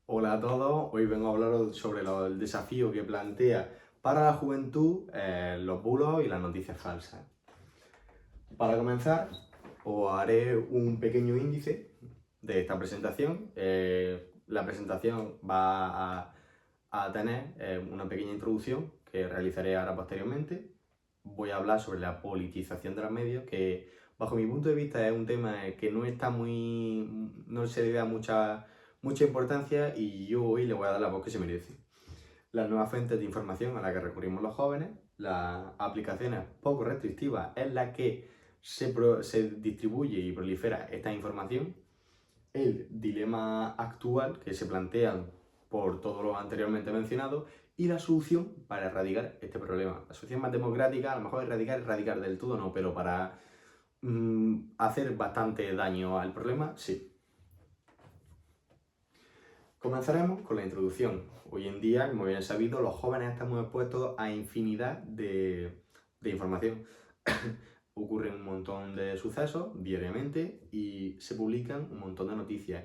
Hola a todos, hoy vengo a hablaros sobre el desafío que plantea para la juventud los bulos y las noticias falsas. Para comenzar, os haré un pequeño índice de esta presentación. La presentación va a tener una pequeña introducción que realizaré ahora posteriormente. Voy a hablar sobre la politización de los medios, que bajo mi punto de vista es un tema que no se le da mucha importancia y yo hoy le voy a dar la voz que se merece. Las nuevas fuentes de información a las que recurrimos los jóvenes, las aplicaciones poco restrictivas en las que se distribuye y prolifera esta información, el dilema actual que se plantean por todo lo anteriormente mencionado y la solución para erradicar este problema. La solución más democrática, a lo mejor erradicar del todo no, pero para hacer bastante daño al problema, sí. Comenzaremos con la introducción. Hoy en día, como bien sabido, los jóvenes estamos expuestos a infinidad de información. Ocurren un montón de sucesos diariamente y se publican un montón de noticias.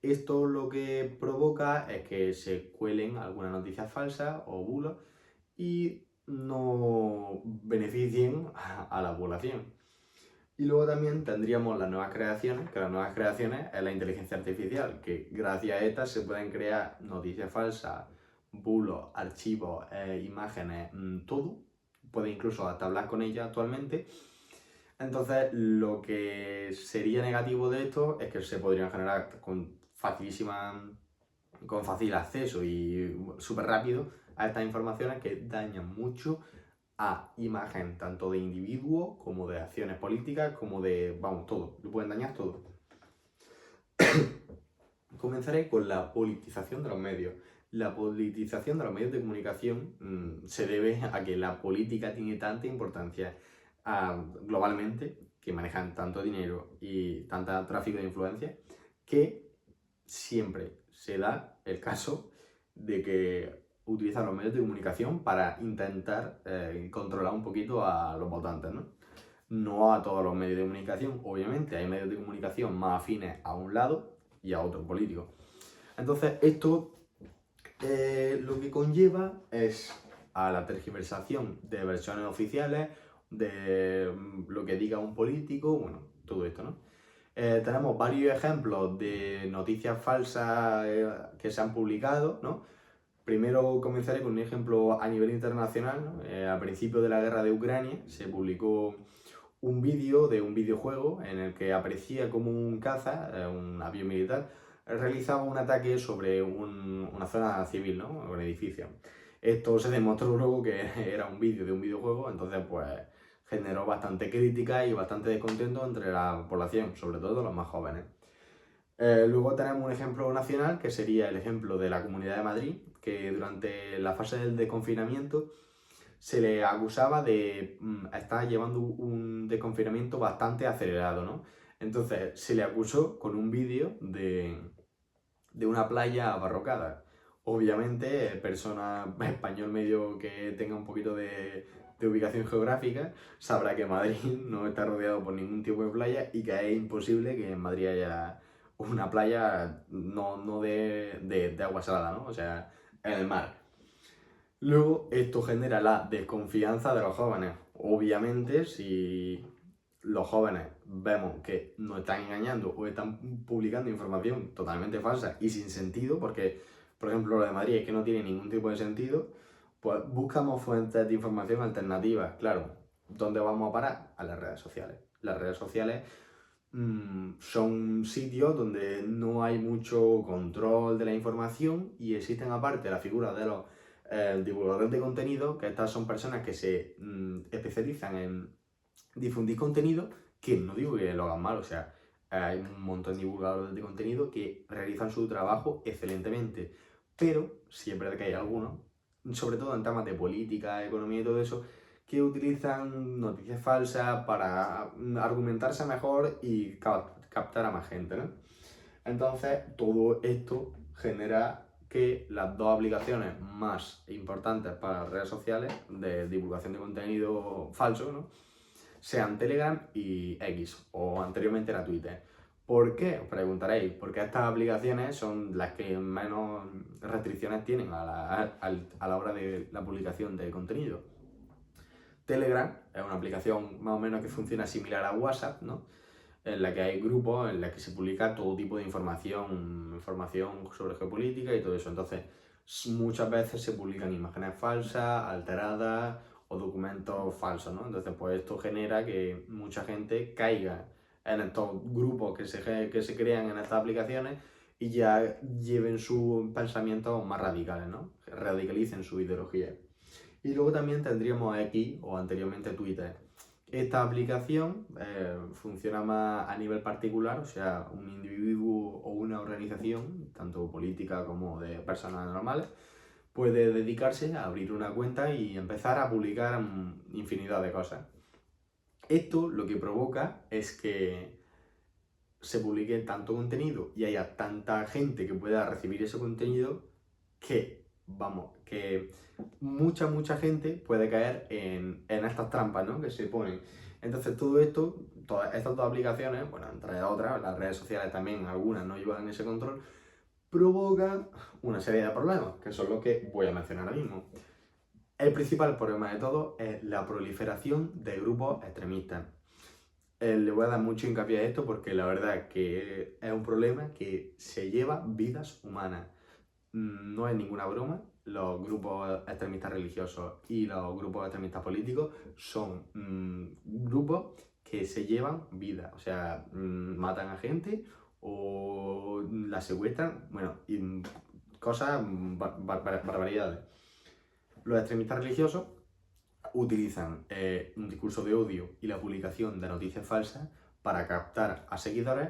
Esto lo que provoca es que se cuelen algunas noticias falsas o bulos y no beneficien a la población. Y luego también tendríamos las nuevas creaciones, que las nuevas creaciones es la inteligencia artificial, que gracias a estas se pueden crear noticias falsas, bulos, archivos, imágenes, todo. Puede incluso hasta hablar con ella actualmente. Entonces, lo que sería negativo de esto es que se podrían generar con fácil acceso y súper rápido a estas informaciones que dañan mucho a imagen tanto de individuos como de acciones políticas, como de, vamos, todo, lo pueden dañar todo. Comenzaré con la politización de los medios. La politización de los medios de comunicación se debe a que la política tiene tanta importancia globalmente, que manejan tanto dinero y tanta tráfico de influencia, que siempre se da el caso de que utilizan los medios de comunicación para intentar controlar un poquito a los votantes, ¿no? No a todos los medios de comunicación, obviamente, hay medios de comunicación más afines a un lado y a otro político. Entonces, esto lo que conlleva es a la tergiversación de versiones oficiales, de lo que diga un político, bueno, todo esto, ¿no? Tenemos varios ejemplos de noticias falsas que se han publicado, ¿no? Primero comenzaré con un ejemplo a nivel internacional, ¿no? Al principio de la guerra de Ucrania se publicó un vídeo de un videojuego en el que aparecía como un caza, un avión militar, realizaba un ataque sobre una zona civil, ¿no? Un edificio. Esto se demostró luego que era un vídeo de un videojuego, entonces pues generó bastante crítica y bastante descontento entre la población, sobre todo los más jóvenes. Luego tenemos un ejemplo nacional que sería el ejemplo de la Comunidad de Madrid, que durante la fase del desconfinamiento se le acusaba de estar llevando un desconfinamiento bastante acelerado, ¿no? Entonces se le acusó con un vídeo de una playa abarrocada. Obviamente, persona español medio que tenga un poquito de ubicación geográfica sabrá que Madrid no está rodeado por ningún tipo de playa y que es imposible que en Madrid haya una playa no de agua salada, ¿no? O sea, en el mar. Luego, esto genera la desconfianza de los jóvenes. Obviamente, si los jóvenes vemos que nos están engañando o están publicando información totalmente falsa y sin sentido, porque, por ejemplo, lo de Madrid es que no tiene ningún tipo de sentido, pues buscamos fuentes de información alternativas. Claro, ¿dónde vamos a parar? A las redes sociales. Las redes sociales son sitios donde no hay mucho control de la información y existen aparte la figura de los divulgadores de contenido, que estas son personas que se especializan en difundir contenido, que no digo que lo hagan mal, o sea, hay un montón de divulgadores de contenido que realizan su trabajo excelentemente, pero siempre que hay algunos, sobre todo en temas de política, economía y todo eso, que utilizan noticias falsas para argumentarse mejor y captar a más gente, ¿no? Entonces, todo esto genera que las dos aplicaciones más importantes para las redes sociales de divulgación de contenido falso, ¿no? sean Telegram y X, o anteriormente era Twitter. ¿Por qué? Os preguntaréis, porque estas aplicaciones son las que menos restricciones tienen a la hora de la publicación de contenido. Telegram es una aplicación más o menos que funciona similar a WhatsApp, ¿no? En la que hay grupos en los que se publica todo tipo de información sobre geopolítica y todo eso. Entonces, muchas veces se publican imágenes falsas, alteradas o documentos falsos, ¿no? Entonces, pues esto genera que mucha gente caiga en estos grupos que se crean en estas aplicaciones y ya lleven sus pensamientos más radicales, ¿no? Radicalicen su ideología. Y luego también tendríamos X o anteriormente Twitter. Esta aplicación funciona más a nivel particular, o sea, un individuo o una organización, tanto política como de personas normales, puede dedicarse a abrir una cuenta y empezar a publicar infinidad de cosas. Esto lo que provoca es que se publique tanto contenido y haya tanta gente que pueda recibir ese contenido que, vamos, que mucha gente puede caer en estas trampas, ¿no? Que se ponen. Entonces todo esto, todas estas dos aplicaciones, bueno, entre otras, las redes sociales también, algunas no llevan ese control, provocan una serie de problemas, que son los que voy a mencionar ahora mismo. El principal problema de todo es la proliferación de grupos extremistas. Le voy a dar mucho hincapié a esto porque la verdad es que es un problema que se lleva vidas humanas. No es ninguna broma, los grupos extremistas religiosos y los grupos extremistas políticos son grupos que se llevan vidas, o sea, matan a gente o la secuestran, bueno, y cosas, barbaridades. Los extremistas religiosos utilizan un discurso de odio y la publicación de noticias falsas para captar a seguidores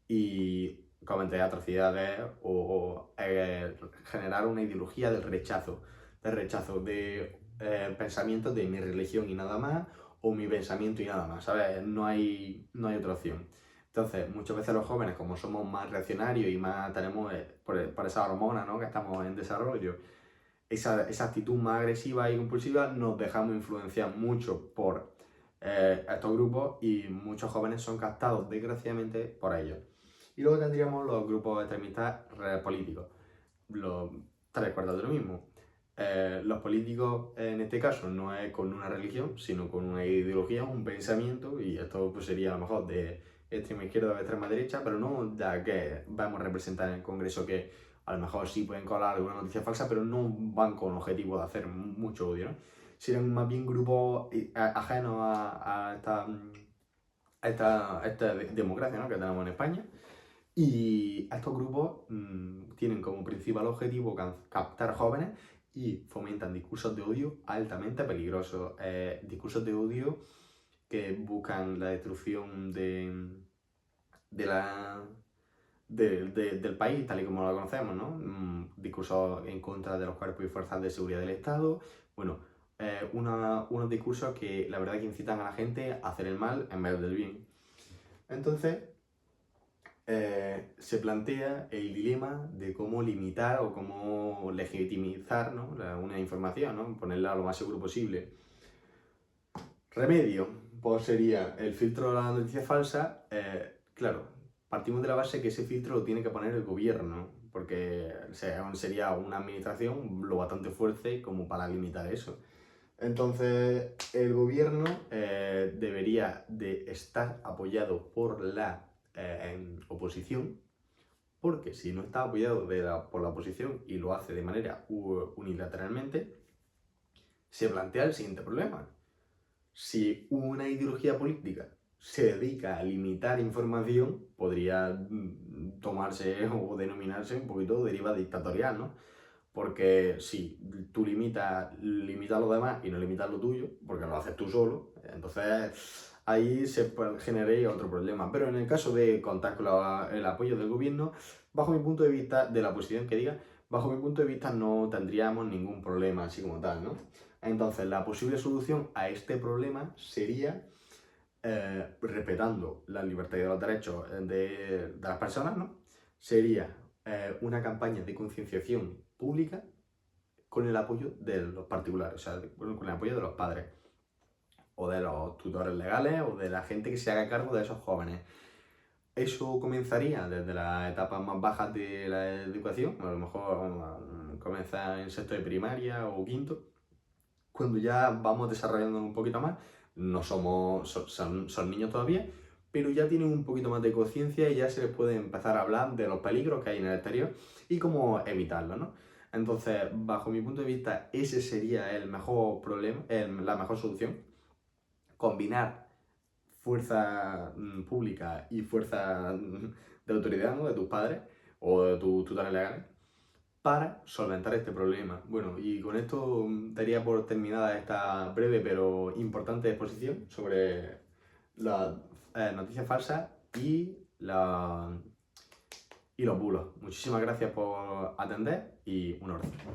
y cometer atrocidades o generar una ideología del rechazo de pensamientos de mi religión y nada más, o mi pensamiento y nada más, ¿sabes? No hay otra opción. Entonces, muchas veces los jóvenes, como somos más reaccionarios y más tenemos, por esa hormona, ¿no? Que estamos en desarrollo, esa actitud más agresiva y compulsiva, nos dejamos influenciar mucho por estos grupos y muchos jóvenes son captados, desgraciadamente, por ellos. Y luego tendríamos los grupos extremistas políticos, los tres cuartos de lo mismo. Los políticos, en este caso, no es con una religión, sino con una ideología, un pensamiento, y esto pues, sería a lo mejor de extrema izquierda o de extrema derecha, pero no de que vamos a representar en el Congreso, que a lo mejor sí pueden colar alguna noticia falsa, pero no van con objetivo de hacer mucho odio, ¿no? Serían más bien grupos ajenos a esta democracia, ¿no? Que tenemos en España. Y estos grupos tienen como principal objetivo captar jóvenes y fomentan discursos de odio altamente peligrosos. Discursos de odio que buscan la destrucción de la, del país tal y como lo conocemos, ¿no? Discursos en contra de los cuerpos y fuerzas de seguridad del Estado. Bueno, unos discursos que la verdad que incitan a la gente a hacer el mal en vez del bien. Entonces, se plantea el dilema de cómo limitar o cómo legitimizar, ¿no? una información, ¿no? Ponerla lo más seguro posible. Remedio, pues sería el filtro de la noticia falsa. Claro, partimos de la base que ese filtro lo tiene que poner el gobierno, porque sería una administración lo bastante fuerte como para limitar eso. Entonces, el gobierno debería de estar apoyado por la oposición, porque si no está apoyado por la oposición y lo hace de manera unilateralmente, se plantea el siguiente problema. Si una ideología política se dedica a limitar información, podría tomarse o denominarse un poquito deriva dictatorial, ¿no? Porque si tú limitas a los demás y no limitas lo tuyo, porque lo haces tú solo, entonces ahí se generaría otro problema. Pero en el caso de contar con el apoyo del gobierno, bajo mi punto de vista, de la oposición que diga, bajo mi punto de vista no tendríamos ningún problema así como tal, ¿no? Entonces la posible solución a este problema sería respetando la libertad y los derechos de las personas, ¿no? Sería una campaña de concienciación pública con el apoyo de los particulares, o sea, con el apoyo de los padres o de los tutores legales o de la gente que se haga cargo de esos jóvenes. Eso comenzaría desde las etapas más bajas de la educación, a lo mejor comienza en sexto de primaria o quinto, cuando ya vamos desarrollando un poquito más, no somos, son niños todavía, pero ya tienen un poquito más de conciencia y ya se les puede empezar a hablar de los peligros que hay en el exterior y cómo evitarlos, ¿no? Entonces, bajo mi punto de vista, ese sería el mejor problema, la mejor solución, combinar fuerza pública y fuerza de autoridad, ¿no? De tus padres o de tus tutores legales para solventar este problema. Bueno, y con esto daría por terminada esta breve pero importante exposición sobre las noticias falsas y los bulos. Muchísimas gracias por atender y un abrazo.